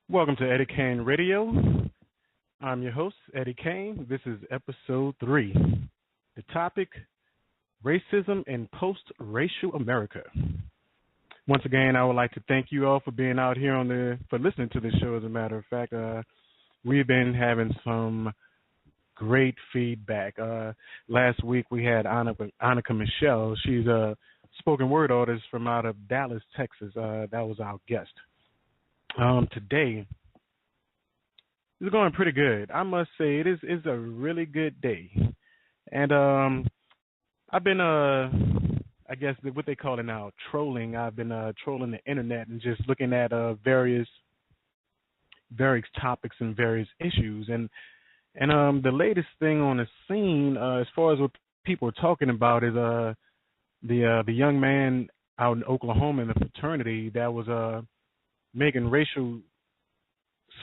Welcome to Eddie Caine Radio. I'm your host, Eddie Caine. This is episode 3. The topic, racism in post-racial America. Once again, I would like to thank you all for being out here for listening to this show. As a matter of fact, we've been having some great feedback. Last week we had Annika Michelle. She's a spoken word artist from out of Dallas, Texas. That was our guest. Today is going pretty good. I must say it is a really good day. And I've been I guess what they call it now, trolling. I've been trolling the internet and just looking at various topics and various issues. And the latest thing on the scene, as far as what people are talking about, is the young man out in Oklahoma in the fraternity that was making racial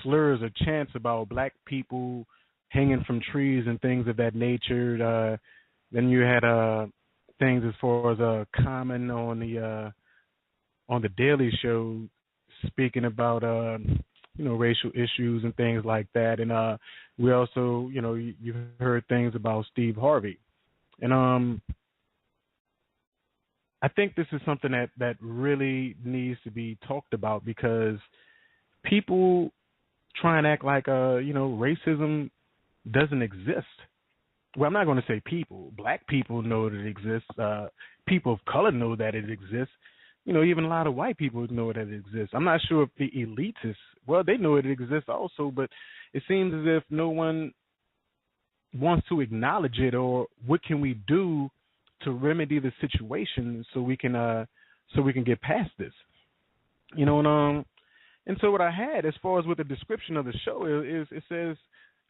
slurs or chants about black people hanging from trees and things of that nature. Then you had things as far as Common on the Daily Show speaking about racial issues and things like that. And we also you heard things about Steve Harvey. And I think this is something that really needs to be talked about, because people try and act like racism doesn't exist. Well, I'm not going to say people. Black people know that it exists. People of color know that it exists. Even a lot of white people know that it exists. I'm not sure if the elitists, well, they know it exists also, but it seems as if no one wants to acknowledge it, or what can we do to remedy the situation so we can get past this, and so what I had as far as with the description of the show is it says,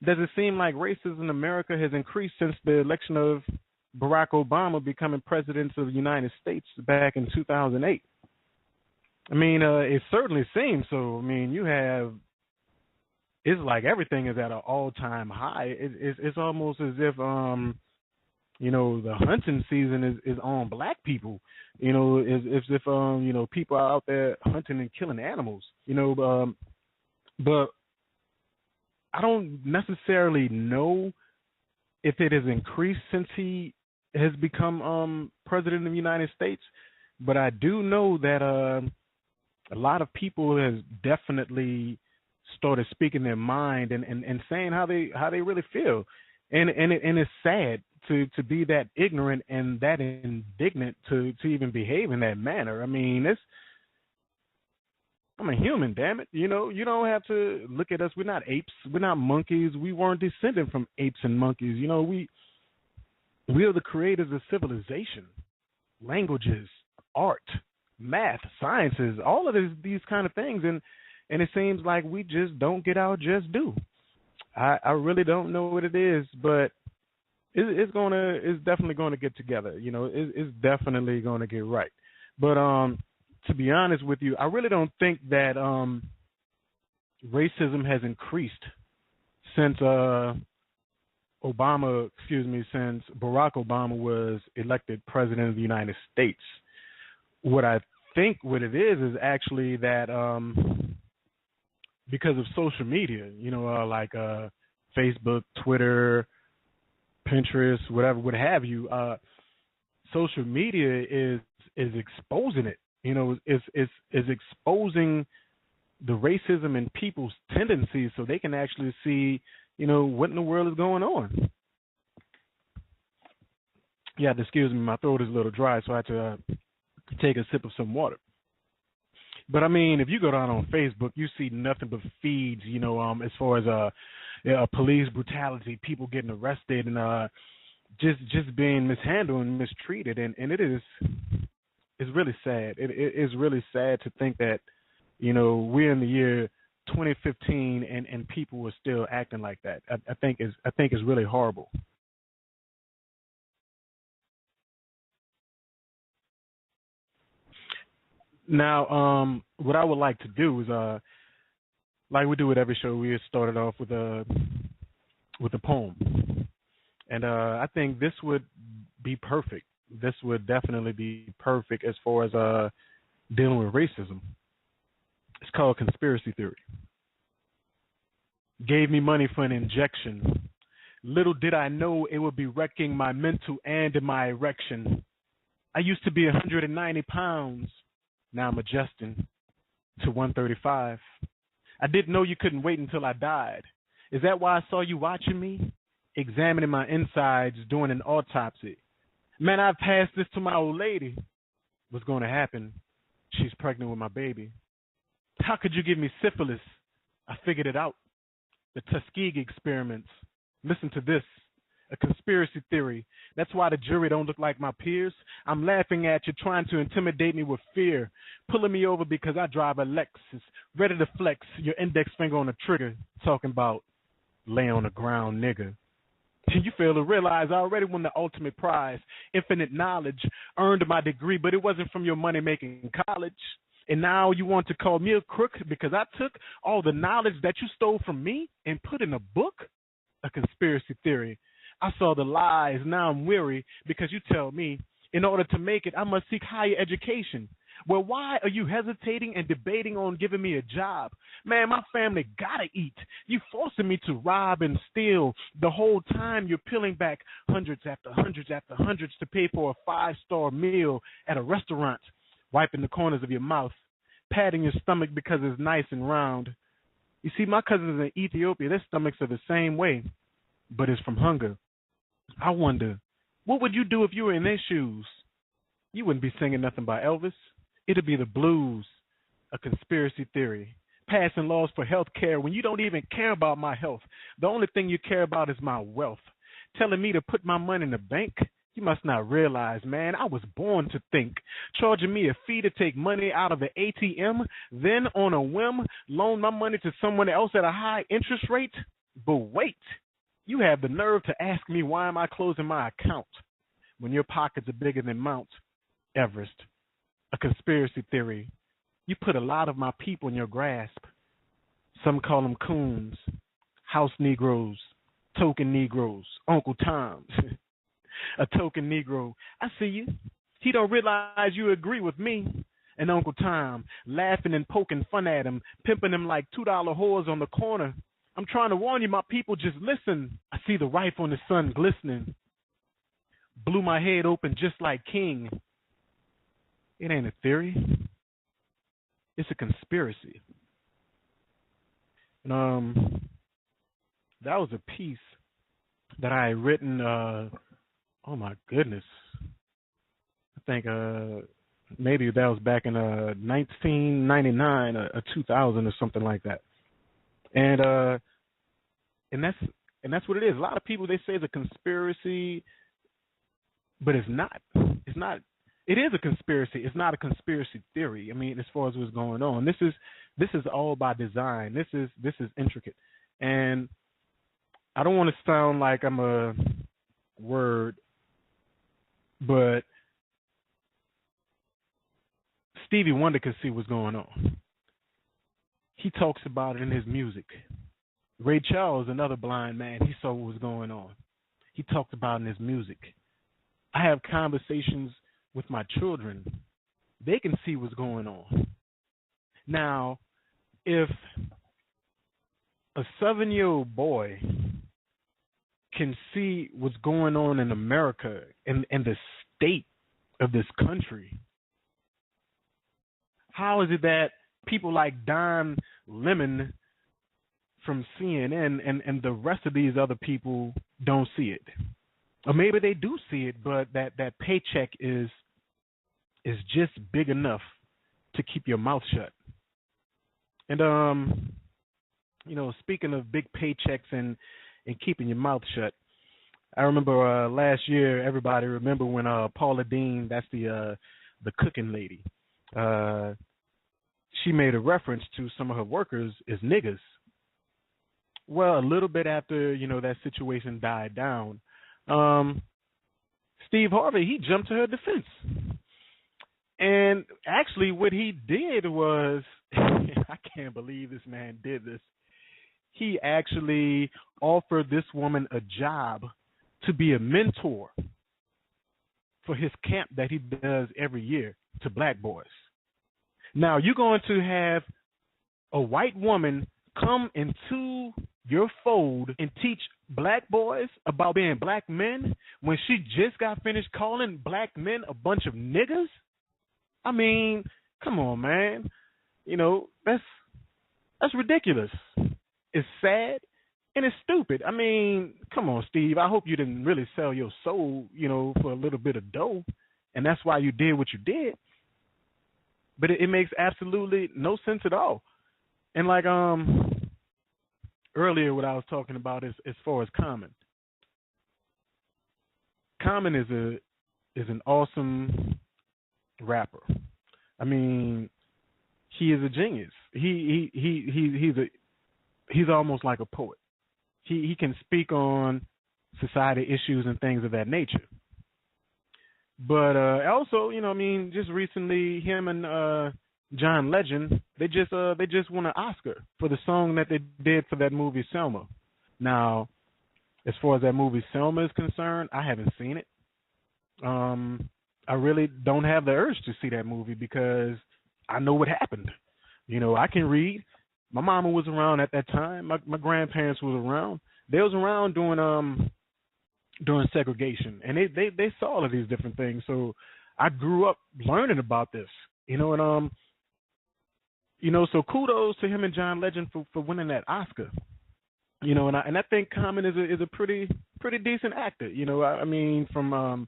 does it seem like racism in America has increased since the election of Barack Obama becoming president of the United States back in 2008? I mean, it certainly seems so. I mean, it's like everything is at an all-time high. It's almost as if the hunting season is on black people. As if people are out there hunting and killing animals. But I don't necessarily know if it has increased since he has become president of the United States. But I do know that a lot of people has definitely started speaking their mind and saying how they really feel, and it's sad to be that ignorant and that indignant to even behave in that manner. I mean, I'm a human, damn it. You don't have to look at us. We're not apes. We're not monkeys. We weren't descended from apes and monkeys. We are the creators of civilization, languages, art, math, sciences, all of these kind of things. And it seems like we just don't get our just due. I really don't know what it is, but it's definitely going to get together. It's definitely going to get right. But to be honest with you, I really don't think that racism has increased since since Barack Obama was elected president of the United States. What I think what it is actually that because of social media, like Facebook, Twitter, Pinterest, whatever, what have you, social media is exposing it. Is exposing the racism in people's tendencies, so they can actually see, what in the world is going on. Yeah, excuse me, my throat is a little dry, so I had to take a sip of some water. But I mean, if you go down on Facebook, you see nothing but feeds, as far as police brutality, people getting arrested, and just being mishandled and mistreated, and it's really sad. It is really sad to think that, we're in the year 2015 and people are still acting like that. I think it's really horrible. Now, what I would like to do is, like we do with every show, we started off with a poem, and I think this would be perfect. This would definitely be perfect as far as dealing with racism. It's called Conspiracy Theory. Gave me money for an injection. Little did I know it would be wrecking my mental and my erection. I used to be 190 pounds. Now I'm adjusting to 135. I didn't know you couldn't wait until I died. Is that why I saw you watching me? Examining my insides, doing an autopsy. Man, I've passed this to my old lady. What's going to happen? She's pregnant with my baby. How could you give me syphilis? I figured it out. The Tuskegee experiments. Listen to this. A conspiracy theory. That's why the jury don't look like my peers. I'm laughing at you, trying to intimidate me with fear. Pulling me over because I drive a Lexus. Ready to flex your index finger on the trigger. Talking about lay on the ground, nigga. You fail to realize I already won the ultimate prize. Infinite knowledge. Earned my degree, but it wasn't from your money-making college. And now you want to call me a crook because I took all the knowledge that you stole from me and put in a book? A conspiracy theory. I saw the lies. Now I'm weary because you tell me in order to make it, I must seek higher education. Well, why are you hesitating and debating on giving me a job? Man, my family gotta eat. You forcing me to rob and steal. The whole time you're peeling back hundreds after hundreds after hundreds to pay for a 5-star meal at a restaurant, wiping the corners of your mouth, patting your stomach because it's nice and round. You see, my cousins in Ethiopia, their stomachs are the same way, but it's from hunger. I wonder, what would you do if you were in their shoes? You wouldn't be singing nothing by Elvis. It'd be the blues, a conspiracy theory, passing laws for health care when you don't even care about my health. The only thing you care about is my wealth. Telling me to put my money in the bank? You must not realize, man, I was born to think. Charging me a fee to take money out of the ATM, then on a whim, loan my money to someone else at a high interest rate? But wait, you have the nerve to ask me why am I closing my account when your pockets are bigger than Mount Everest? A conspiracy theory. You put a lot of my people in your grasp. Some call them coons, house Negroes, token Negroes, Uncle Toms. A token Negro. I see you. He don't realize you agree with me. And Uncle Tom, laughing and poking fun at him, pimping him like $2 whores on the corner. I'm trying to warn you, my people, just listen. I see the rifle in the sun glistening. Blew my head open just like King. It ain't a theory. It's a conspiracy. And, that was a piece that I had written, oh my goodness. I think maybe that was back in 1999 or 2000 or something like that. And that's what it is. A lot of people, they say it's a conspiracy, but it's not. It's not. It is a conspiracy. It's not a conspiracy theory. I mean, as far as what's going on, this is all by design. This is intricate, and I don't want to sound like I'm a word, but Stevie Wonder could see what's going on. He talks about it in his music. Ray Charles, another blind man, he saw what was going on. He talked about it in his music. I have conversations with my children. They can see what's going on. Now, if a 7-year-old boy can see what's going on in America and the state of this country, how is it that people like Don Lemon from CNN and the rest of these other people don't see it? Or maybe they do see it, but that paycheck is just big enough to keep your mouth shut. And speaking of big paychecks and keeping your mouth shut, I remember last year, everybody remember when Paula Deen, that's the cooking lady, she made a reference to some of her workers as niggas. Well, a little bit after, that situation died down, Steve Harvey, he jumped to her defense. And actually what he did was, I can't believe this man did this. He actually offered this woman a job to be a mentor for his camp that he does every year to black boys. Now, you're going to have a white woman come into your fold and teach black boys about being black men when she just got finished calling black men a bunch of niggas? I mean, come on, man. You know, that's ridiculous. It's sad and it's stupid. I mean, come on, Steve. I hope you didn't really sell your soul, you know, for a little bit of dough, and that's why you did what you did. But it makes absolutely no sense at all. And like earlier, what I was talking about is as far as Common. Common is an awesome rapper. I mean, he is a genius. He's almost like a poet. He can speak on society issues and things of that nature. But also, you know, I mean, just recently, him and John Legend, they just won an Oscar for the song that they did for that movie Selma. Now, as far as that movie Selma is concerned, I haven't seen it. I really don't have the urge to see that movie because I know what happened. You know, I can read. My mama was around at that time. My grandparents was around. They was around during segregation, and they saw all of these different things. So I grew up learning about this. You know, and you know, so kudos to him and John Legend for winning that Oscar. You know, and I think Common is a pretty decent actor. You know, I mean, from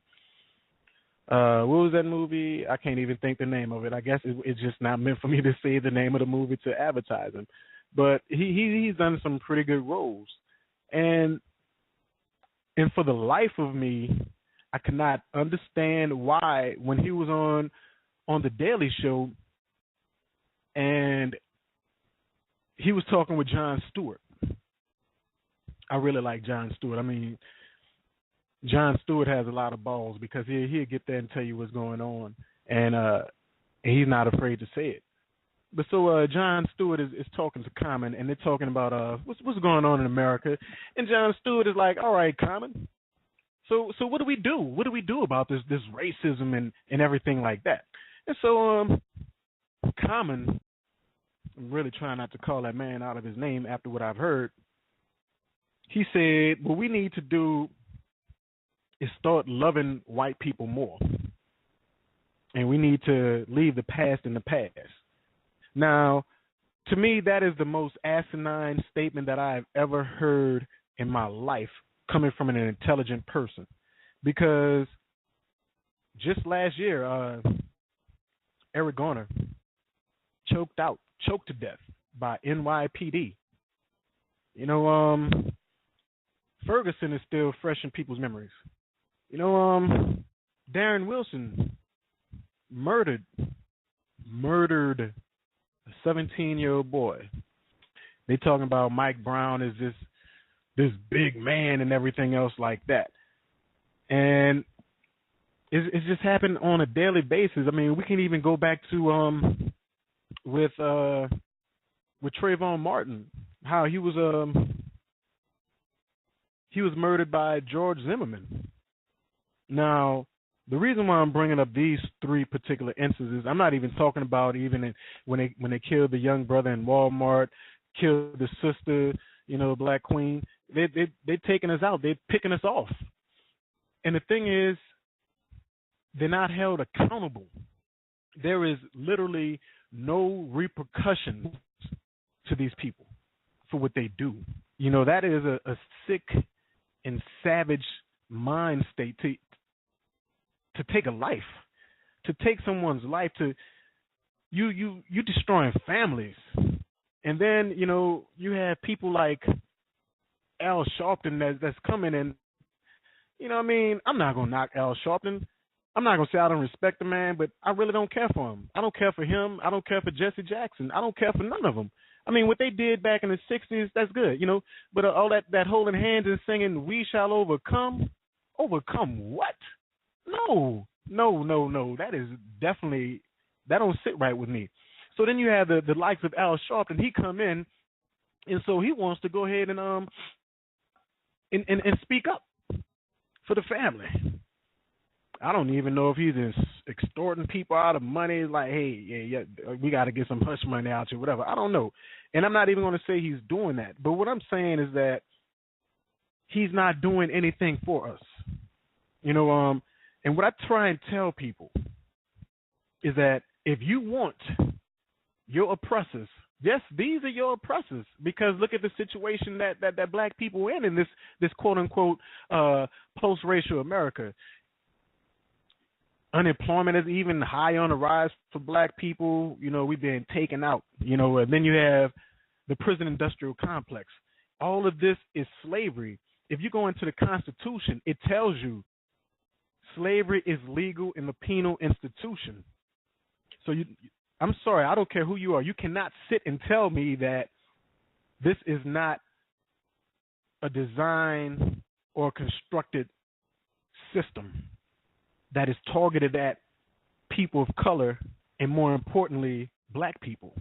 what was that movie? I can't even think the name of it. I guess it's just not meant for me to say the name of the movie to advertise him. But he's done some pretty good roles. And for the life of me, I cannot understand why when he was on the Daily Show and he was talking with Jon Stewart. I really like Jon Stewart. I mean, Jon Stewart has a lot of balls because he'll get there and tell you what's going on, and he's not afraid to say it. But so Jon Stewart is talking to Common, and they're talking about what's going on in America, and Jon Stewart is like, all right, Common, so what do we do? What do we do about this racism and everything like that? And so Common, I'm really trying not to call that man out of his name after what I've heard. He said, what we need to do is start loving white people more. And we need to leave the past in the past. Now, to me, that is the most asinine statement that I've ever heard in my life coming from an intelligent person. Because just last year, Eric Garner choked to death by NYPD. You know, Ferguson is still fresh in people's memories. You know, Darren Wilson murdered a 17-year-old boy. They talking about Mike Brown as this big man and everything else like that. And it's just happened on a daily basis. I mean, we can even go back to with Trayvon Martin, how he was murdered by George Zimmerman. Now, the reason why I'm bringing up these three particular instances, I'm not even talking about when they killed the young brother in Walmart, killed the sister, you know, Black Queen. They're taking us out. They're picking us off. And the thing is, they're not held accountable. There is literally no repercussions to these people for what they do. You know, that is a sick and savage mind state to take a life, to take someone's life, to you destroying families. And then, you know, you have people like Al Sharpton that's coming in. You know what I mean? I'm not going to knock Al Sharpton. I'm not going to say I don't respect the man, but I really don't care for him. I don't care for him. I don't care for Jesse Jackson. I don't care for none of them. I mean, what they did back in the 60s, that's good, you know. But all that holding hands and singing, "We shall overcome." Overcome what? No. That is definitely, that don't sit right with me. So then you have the likes of Al Sharpton. He come in, and so he wants to go ahead and speak up for the family. I don't even know if he's extorting people out of money. Like, hey, yeah, we got to get some hush money out here, whatever. I don't know. And I'm not even going to say he's doing that. But what I'm saying is that he's not doing anything for us. And what I try and tell people is that if you want your oppressors, yes, these are your oppressors, because look at the situation that black people are in this quote unquote post-racial America. Unemployment is even high on the rise for black people. We've been taken out. And then you have the prison industrial complex. All of this is slavery. If you go into the Constitution, it tells you slavery is legal in the penal institution. So I'm sorry, I don't care who you are. You cannot sit and tell me that this is not a design or constructed system that is targeted at people of color and, more importantly, black people.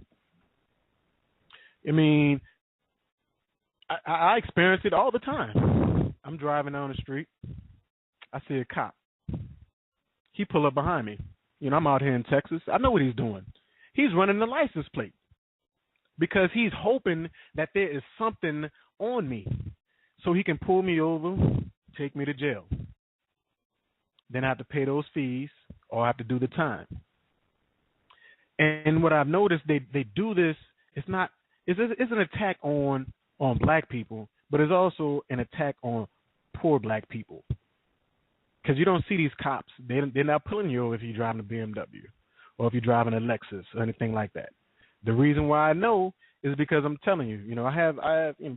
I mean, I experience it all the time. I'm driving down the street. I see a cop. He pull up behind me. I'm out here in Texas. I know what he's doing. He's running the license plate because he's hoping that there is something on me so he can pull me over, take me to jail. Then I have to pay those fees or I have to do the time. And what I've noticed, they do this. It's an attack on black people, but it's also an attack on poor black people. Because you don't see these cops. They're not pulling you over if you're driving a BMW or if you're driving a Lexus or anything like that. The reason why I know is because I'm telling you, I have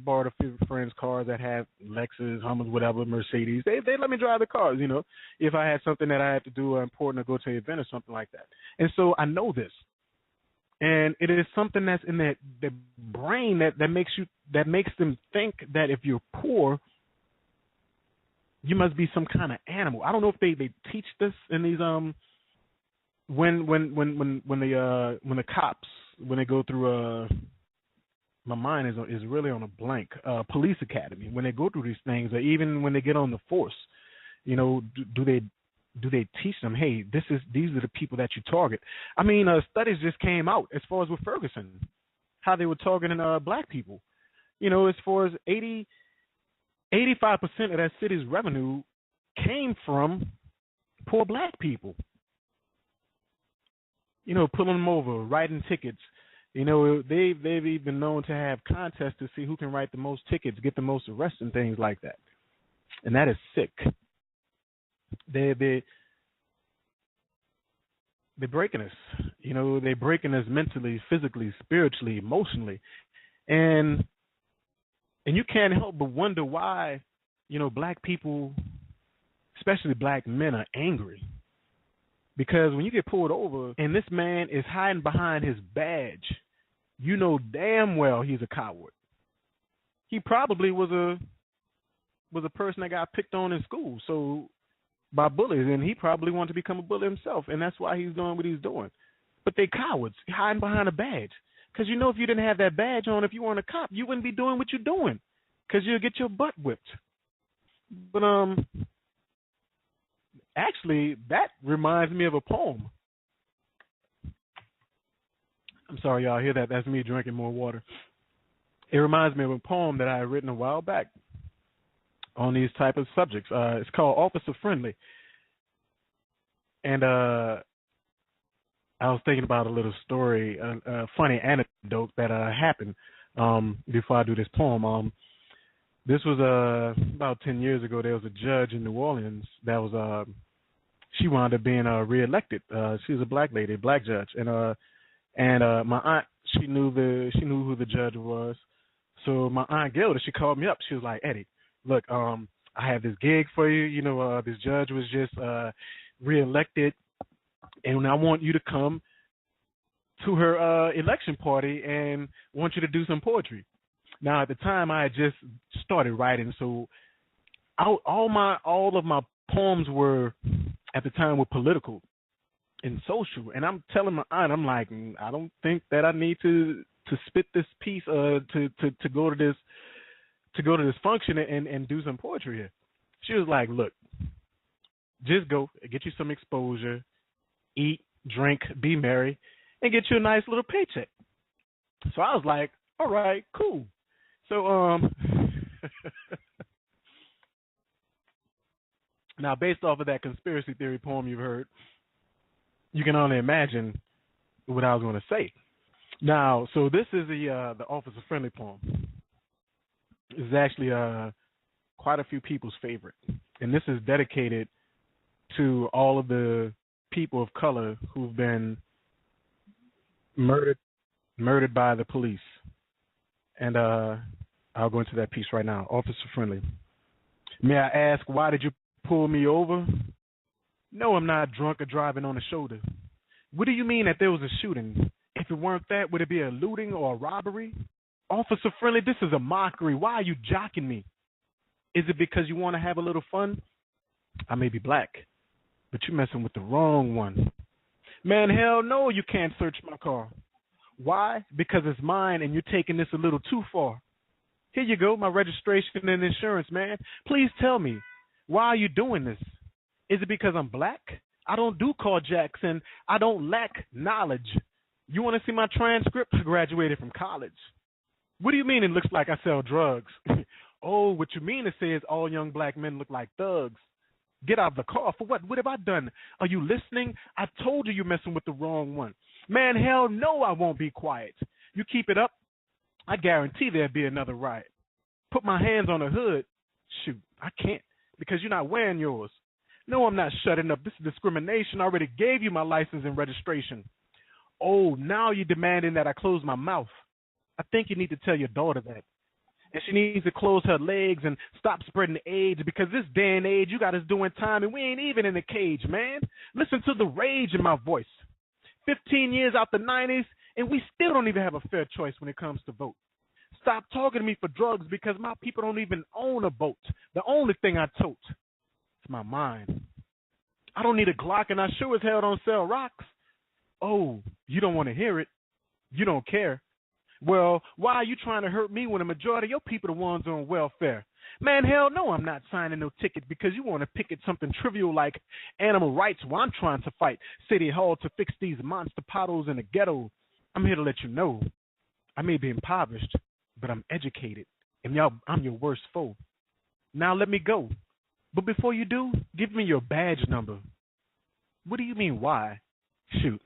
borrowed a few friends' cars that have Lexus, Hummers, whatever, Mercedes. They let me drive the cars, if I had something that I had to do or important to go to an event or something like that. And so I know this. And it is something that's in their brain that makes them think that if you're poor, you must be some kind of animal. I don't know if they teach this in these when the cops, when they go through my mind is really on a blank, police academy, when they go through these things, or even when they get on the force, do they teach them, hey, these are the people that you target? I mean, studies just came out as far as with Ferguson, how they were targeting black people. As far as 85% of that city's revenue came from poor black people. Pulling them over, writing tickets. They've even known to have contests to see who can write the most tickets, get the most arrests and things like that. And that is sick. They're breaking us. They're breaking us mentally, physically, spiritually, emotionally. And you can't help but wonder why, black people, especially black men, are angry. Because when you get pulled over and this man is hiding behind his badge, you know damn well he's a coward. He probably was a person that got picked on in school, so by bullies, and he probably wanted to become a bully himself, and that's why he's doing what he's doing. But they cowards, hiding behind a badge. Because if you didn't have that badge on, if you weren't a cop, you wouldn't be doing what you're doing, because you'll get your butt whipped. But actually, that reminds me of a poem. I'm sorry, y'all hear that? That's me drinking more water. It reminds me of a poem that I had written a while back on these type of subjects. It's called Officer Friendly. And I was thinking about a little story, a funny anecdote that happened before I do this poem. This was about 10 years ago. There was a judge in New Orleans that was she wound up being reelected. She was a black lady, a black judge, and my aunt, she knew who the judge was. So my aunt Gilda, she called me up. She was like, Eddie, look, I have this gig for you. This judge was just reelected, and I want you to come to her election party and want you to do some poetry. Now, at the time, I had just started writing, so all of my poems were at the time were political and social. And I'm telling my aunt, I'm like, I don't think that I need to spit this piece to go to this function and do some poetry here. She was like, look, just go get you some exposure, eat, drink, be merry, and get you a nice little paycheck. So I was like, all right, cool. So now based off of that conspiracy theory poem you've heard, you can only imagine what I was going to say. Now, so this is the officer friendly poem. This is actually quite a few people's favorite, and this is dedicated to all of the people of color who've been murdered by the police. And I'll go into that piece right now. Officer friendly. May I ask, why did you pull me over? No, I'm not drunk or driving on the shoulder. What do you mean that there was a shooting? If it weren't that, would it be a looting or a robbery? Officer friendly, this is a mockery. Why are you jocking me? Is it because you want to have a little fun? I may be black, but you're messing with the wrong one. Man, hell no, you can't search my car. Why? Because it's mine and you're taking this a little too far. Here you go, my registration and insurance, man. Please tell me, why are you doing this? Is it because I'm black? I don't do carjacks and I don't lack knowledge. You want to see my transcript? I graduated from college. What do you mean it looks like I sell drugs? Oh, what you mean to say is all young black men look like thugs. Get out of the car. For what? What have I done? Are you listening? I told you you're messing with the wrong one. Man, hell no, I won't be quiet. You keep it up, I guarantee there'll be another riot. Put my hands on the hood. Shoot, I can't because you're not wearing yours. No, I'm not shutting up. This is discrimination. I already gave you my license and registration. Oh, now you're demanding that I close my mouth. I think you need to tell your daughter that. And she needs to close her legs and stop spreading AIDS because this day and age, you got us doing time and we ain't even in the cage, man. Listen to the rage in my voice. 15 years out the 90s, and we still don't even have a fair choice when it comes to vote. Stop talking to me for drugs because my people don't even own a boat. The only thing I tote is my mind. I don't need a Glock, and I sure as hell don't sell rocks. Oh, you don't want to hear it. You don't care. Well, why are you trying to hurt me when the majority of your people are the ones on welfare? Man, hell no, I'm not signing no ticket because you want to picket something trivial like animal rights while I'm trying to fight City Hall to fix these monster potholes in the ghetto. I'm here to let you know I may be impoverished, but I'm educated, and I'm your worst foe. Now let me go. But before you do, give me your badge number. What do you mean, why? Shoot,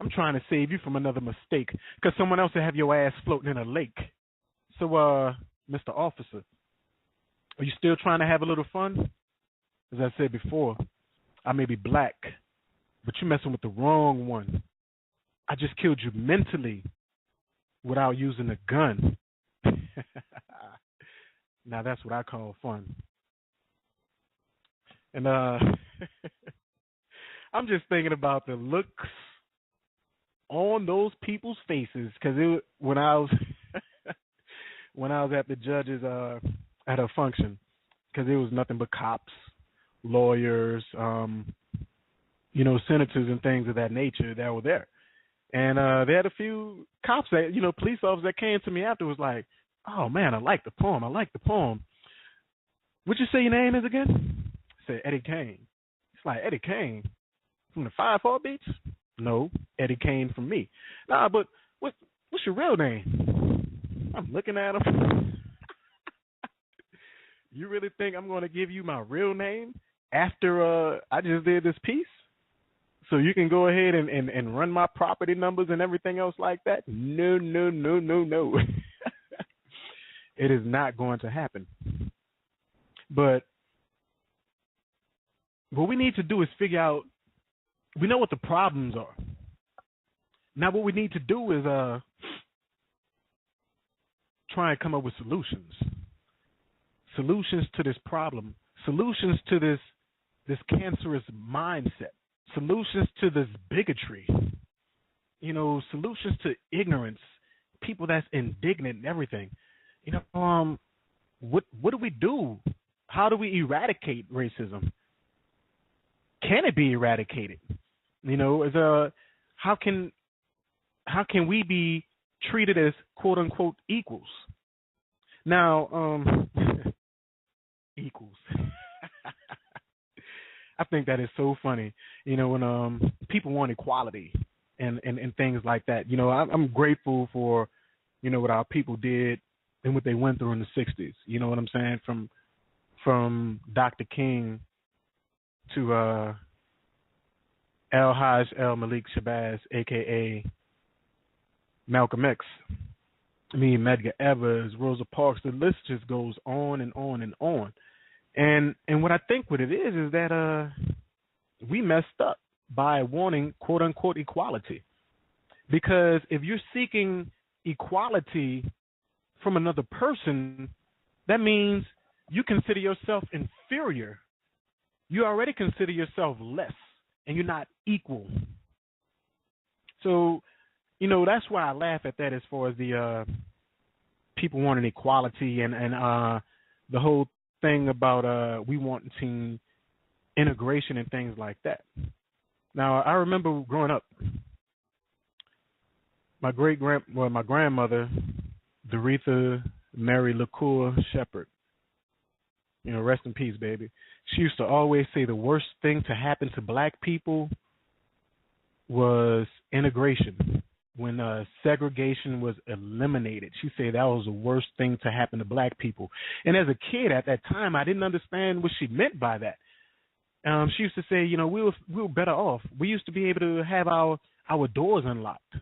I'm trying to save you from another mistake because someone else will have your ass floating in a lake. So, Mr. Officer, are you still trying to have a little fun? As I said before, I may be black, but you're messing with the wrong one. I just killed you mentally without using a gun. Now that's what I call fun. And I'm just thinking about the looks on those people's faces because when I was when I was at the judge's at a function, because it was nothing but cops, lawyers, senators and things of that nature that were there, and they had a few cops that police officers that came to me afterwards like, oh man, I like the poem. I like the poem. What'd you say your name is again? I said Eddie Caine. It's like Eddie Caine. From the 5 Heartbeats? No, Eddie Caine from me. Nah, but what's your real name? I'm looking at him. You really think I'm going to give you my real name after I just did this piece? So you can go ahead and run my property numbers and everything else like that? No. It is not going to happen. But what we need to do is figure out, we know what the problems are. Now what we need to do is try and come up with solutions. Solutions to this problem. Solutions to this cancerous mindset. Solutions to this bigotry. Solutions to ignorance. People that's indignant and everything. What do we do? How do we eradicate racism? Can it be eradicated? How can we be treated as quote unquote equals? Now, equals. I think that is so funny. When people want equality and things like that. I'm grateful for what our people did and what they went through in the '60s. You know what I'm saying? From Dr. King to El Haj El Malik Shabazz, aka Malcolm X. Medgar Evers, Rosa Parks. The list just goes on and on and on. And what I think what it is that we messed up by wanting quote unquote equality. Because if you're seeking equality from another person, that means you consider yourself inferior. You already consider yourself less, and you're not equal. So, that's why I laugh at that as far as the people wanting equality and the whole thing about we wanting integration and things like that. Now, I remember growing up, my grandmother, Doretha Mary LaCour Shepherd, rest in peace, baby. She used to always say the worst thing to happen to black people was integration. When segregation was eliminated, she said that was the worst thing to happen to black people. And as a kid at that time, I didn't understand what she meant by that. She used to say, we were better off. We used to be able to have our doors unlocked.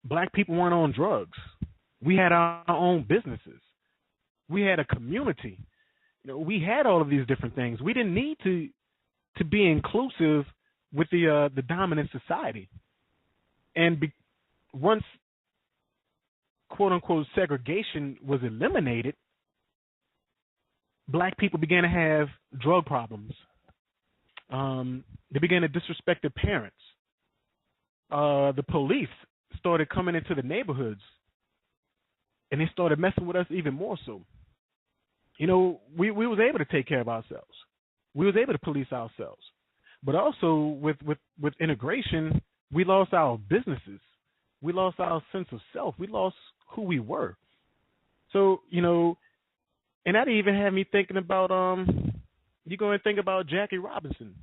Black people weren't on drugs. We had our own businesses. We had a community. We had all of these different things. We didn't need to be inclusive with the dominant society. And once, quote unquote, segregation was eliminated, black people began to have drug problems. They began to disrespect their parents. The police started coming into the neighborhoods, and they started messing with us even more so. We was able to take care of ourselves. We was able to police ourselves. But also with integration, we lost our businesses. We lost our sense of self. We lost who we were. So, and that even had me thinking about you go and think about Jackie Robinson.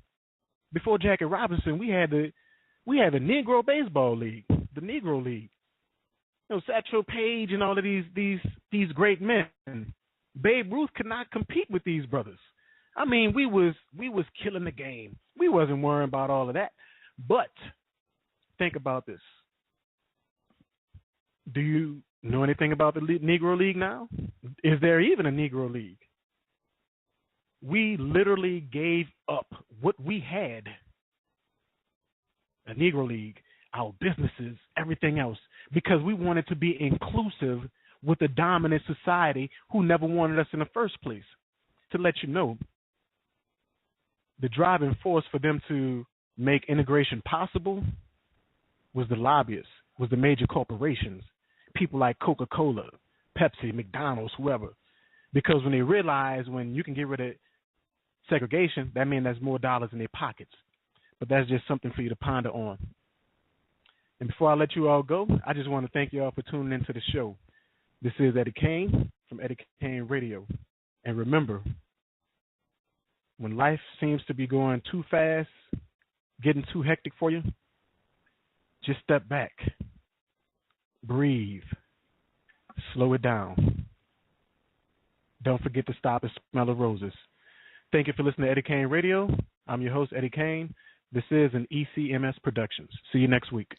Before Jackie Robinson, we had the Negro Baseball League, the Negro League. Satchel Paige and all of these great men. Babe Ruth could not compete with these brothers. I mean, we was killing the game. We wasn't worrying about all of that. But think about this. Do you know anything about the Negro League now? Is there even a Negro League? We literally gave up what we had, a Negro League, our businesses, everything else, because we wanted to be inclusive with the dominant society who never wanted us in the first place. To let you know, the driving force for them to make integration possible was the lobbyists, was the major corporations, people like Coca-Cola, Pepsi, McDonald's, whoever. Because when they realize when you can get rid of segregation, that means there's more dollars in their pockets. But that's just something for you to ponder on. And before I let you all go, I just want to thank you all for tuning into the show. This is Eddie Caine from Eddie Caine Radio. And remember, when life seems to be going too fast, getting too hectic for you, just step back, breathe, slow it down. Don't forget to stop and smell the roses. Thank you for listening to Eddie Caine Radio. I'm your host, Eddie Caine. This is an ECMS Productions. See you next week.